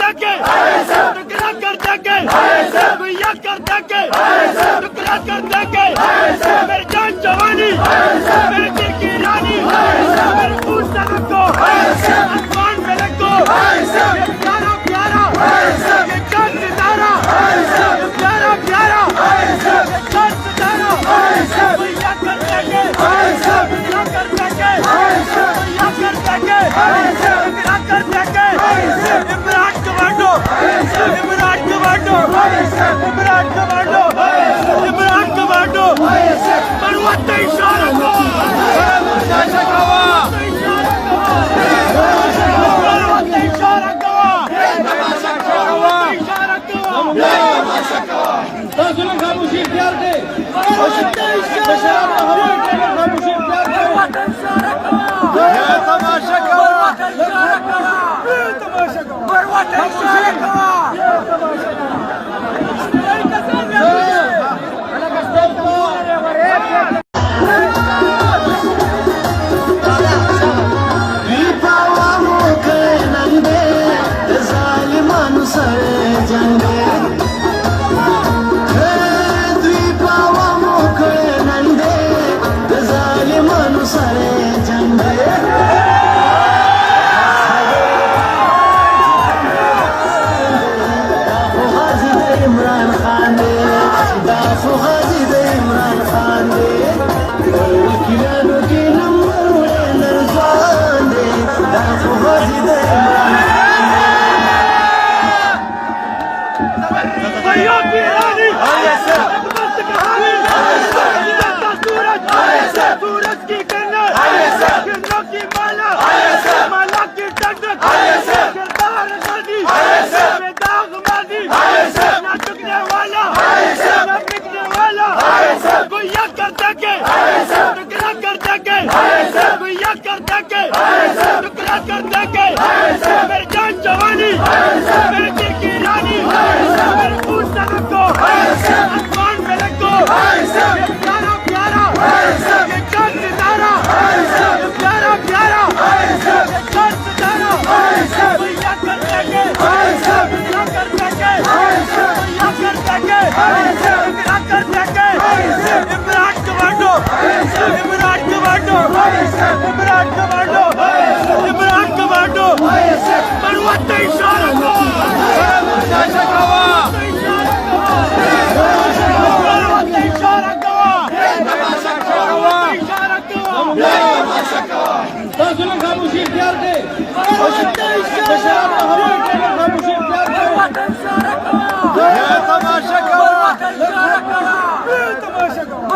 देंगे, टुकड़ा कर देंगे, भैया कर देंगे, टुकड़ा कर देंगे। मेरी जान जवानी, मेरे दिल की रानी, मेरे खून से रखो, आसमान में रखो, ये प्यारा प्यारा, ये चांद सितारा, ये प्यारा प्यारा, ये चांद सितारा, भैया कर देंगे, भैया कर देंगे, भैया कर देंगे, टुकड़ा कर देंगे। Imran commando, Imran commando, Imran commando, Imran commando, Marwat इशारा को, मरवत इशारा को, Özgür'ün kamusu ihtiyardı. Kamusu ihtiyardı. Ya tamaşa kava. भैया की रानी, मस्त कहानी, सूरज, सूरज की किरणें, किरणों की माला, माला की टकटक, किरदार गाजी, दाग बाजी, ना झुकने वाला, ना बिकने वाला, भैया कर देंगे, टुकड़ा कर देंगे, भैया कर देंगे, टुकड़ा कर देंगे। मेरी जान जवानी, मेरे दिल की रानी, मेरे खून से रखो, आसमान में रखो, ये प्यारा प्यारा, ये चांद सितारा, ये प्यारा प्यारा, ये चांद सितारा, भैया कर देंगे, भैया कर देंगे, भैया कर देंगे, टुकड़ा कर देंगे। Imran commando, Imran commando, Imran commando, Imran commando, Marwat इशारा को, Tamaşa kava. मरवत इशारा को, इशारा को, Özgür'ün kamusu ihtiyardı. Kamusu ihtiyardı. Ya tamaşa kava. तमाशा को,